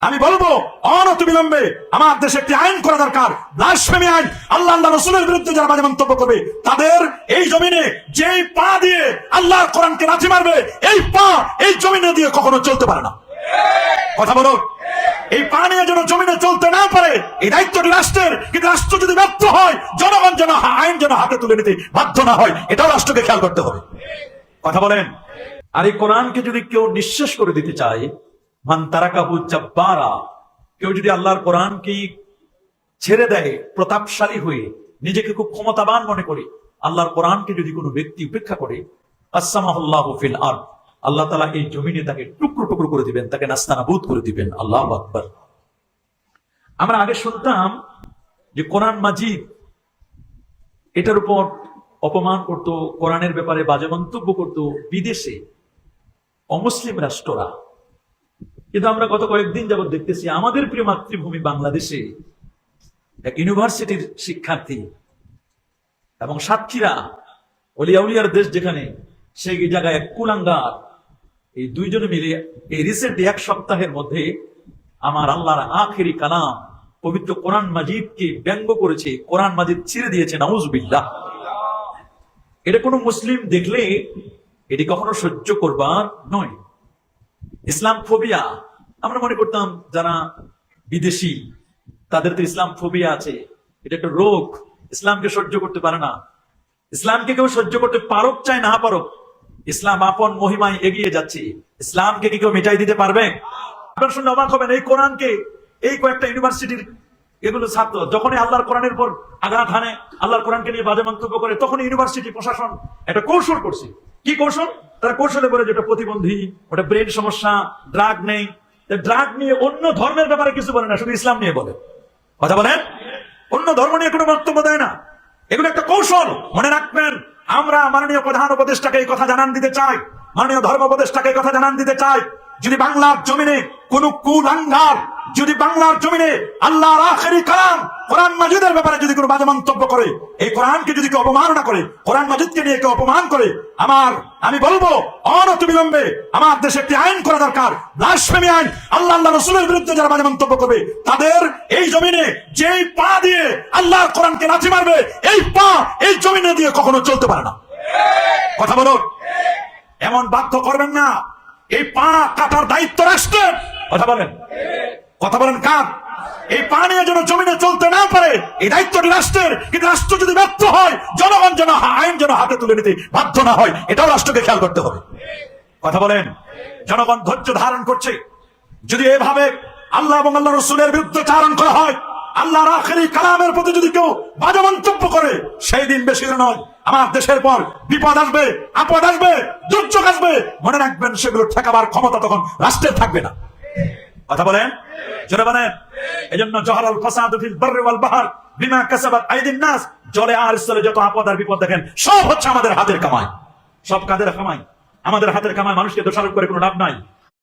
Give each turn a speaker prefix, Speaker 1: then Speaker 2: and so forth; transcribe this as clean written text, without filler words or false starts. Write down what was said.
Speaker 1: আমি বলবো অনতিবিলম্বে আমার দেশে একটি আইন করা দরকার, ব্লাসফেমি আইন। আল্লাহ রাসূলের বিরুদ্ধে যারা বাজে মন্তব্য করবে তাদের এই জমিনে যেই পা দিয়ে আল্লাহর কোরআনকে লাথি মারবে, এই পা এই জমিনে দিয়ে কখনো চলতে পারে না। কথা বলো, এই পা নিয়ে যেন জমিনে চলতে না পারে এই দায়িত্বটি রাষ্ট্রের। কিন্তু রাষ্ট্র যদি ব্যর্থ হয়, জনগণ যেন আইন যেন হাতে তুলে নিতে বাধ্য না হয়, এটাও রাষ্ট্রকে খেয়াল করতে হবে। কথা বলেন। আর এই কোরআনকে যদি কেউ নিঃশেষ করে দিতে চায়, মান তারাকাহু জাব্বারা, কেউ যদি আল্লাহর কোরআনকে ছেড়ে দেয় প্রতাপশালী হয়ে, নিজেকে খুব ক্ষমতাবান মনে করে আল্লাহর কোরআনকে যদি কোনো ব্যক্তি উপেক্ষা করে, আসসামাহুল্লাহু ফিল আরদ, আল্লাহ তাআলা এই জমিনে তাকে টুকরো টুকরো করে দিবেন, তাকে নাস্তানাবুদ করে দিবেন। আল্লাহু আকবার। আমরা আগে শুনতাম যে কোরআন মাজিদ এটার উপর অপমান করত, কোরআনের ব্যাপারে বাজে মন্তব্য করত বিদেশে অমুসলিম রাষ্ট্ররা। কিন্তু আমরা গত কয়েকদিন যাবত দেখতেছি আমাদের প্রিয় মাতৃভূমি বাংলাদেশে এক ইউনিভার্সিটির শিক্ষার্থী এবং সাতক্ষীরা ওলিয়া উলিয়ার দেশ যেখানে, সেই জায়গায় এক কুলাঙ্গার, এই দুইজনে মিলে এই রিসেন্ট এক সপ্তাহের মধ্যে আমার আল্লাহর আখেরি কালাম পবিত্র কোরআন মাজিদকে ব্যঙ্গ করেছে, কোরআন মাজিদ ছিঁড়ে দিয়েছে। নাউজুবিল্লাহ। এটা কোনো মুসলিম দেখলে এটি কখনো সহ্য করবার নয়। ইসলাম ফোবিয়া, আমরা মনে করতাম যারা বিদেশি তাদের তো ইসলাম ফোবিয়া আছে, এটা একটা রোগ, ইসলামকে সহ্য করতে পারে না। ইসলামকে কেউ সহ্য করতে পারুক চাই না পারুক, ইসলাম আপন মহিমায় এগিয়ে যাচ্ছে, ইসলামকে কি কেউ মিটাই দিতে পারবে? আপনার শুনে অবাক হবেন, এই কোরআনকে এই কয়েকটা ইউনিভার্সিটির এগুলো ছাত্র যখনই আল্লাহর কোরআনের উপর আঘাত হানে, আল্লাহর কোরআনকে নিয়ে বাজে মন্তব্য করে, তখন ইউনিভার্সিটি প্রশাসন একটা কৌশল করছে। কি কৌশল? তারা কৌশলে বলে যেটা প্রতিবন্ধী, ওটা ব্রেন সমস্যা, ড্রাগ নেই। ড্রাগ নিয়ে অন্য ধর্মের ব্যাপারে কিছু বলে না, শুধু ইসলাম নিয়ে বলে। কথা বলেন, অন্য ধর্ম নিয়ে কোনো বক্তব্য দেয় না। এগুলো একটা কৌশল, মনে রাখবেন। আমরা মাননীয় প্রধান উপদেষ্টাকে এই কথা জানান দিতে চাই, মাননীয় ধর্ম উপদেষ্টাকে এই কথা জানান দিতে চাই, যদি বাংলার জমিনে কোন কুলাঙ্গার, যদি বাংলার জমিনে আল্লাহর আখেরি কালাম কোরআন মাজিদের ব্যাপারে যদি কোনো বাজে মন্তব্য করে, এই কোরআনকে যদি কেউ অপমাননা করে, কোরআন মাজিদকে নিয়ে কেউ অপমান করে, আমি বলবো অনতিবিলম্বে আমার দেশে একটি আইন করা দরকার, ব্লাসফেমি আইন। আল্লাহ রাসূলের বিরুদ্ধে যারা বাজে মন্তব্য করবে তাদের এই জমিনে যেই পা দিয়ে আল্লাহর কোরআনকে লাথি মারবে, এই পা এই জমিনে দিয়ে কখনো চলতে পারে না। কথা বলো, এমন বাধ্য করবেন না। এই পা কাটার দায়িত্ব রাষ্ট্রের। কথা বলেন, কথা বলেন কার? এই পা নিয়ে যেন জমিনে চলতে না পারে এই দায়িত্বটি রাষ্ট্রের। কিন্তু রাষ্ট্র যদি ব্যর্থ হয়, জনগণ যেন আইন যেন হাতে তুলে নিতে বাধ্য না হয়, এটাও রাষ্ট্রকে খেয়াল করতে হবে। কথা বলেন। জনগণ ধৈর্য ধারণ করছে। যদি এভাবে আল্লাহ এবং আল্লাহ রাসূলের বিরুদ্ধে চারণ করা হয়, আল্লাহর আখেরি কালামের প্রতি যদি কেউ বাজে মন্তব্য করে, সেই দিন বেশি দূর নয়, আমার দেশের পর বিপদ আসবে, আপদ আসবে, দুর্যোগ আসবে। মনে রাখবেন, সেগুলো ঠেকাবার ক্ষমতা তখন রাষ্ট্রের থাকবে না। কথা বলেন, জোরে বলেন। এজন্য জহরাল ফাসাদু ফিল বাররি ওয়াল বাহর বিমা কাসাবাত আইদিন নাস, জলে আর স্থলে যত আপদ আর বিপদ দেখেন, সব হচ্ছে আমাদের হাতের কামাই। সব কাদের কামাই? আমাদের হাতের কামাই। মানুষকে দোষারোপ করে কোনো লাভ নাই।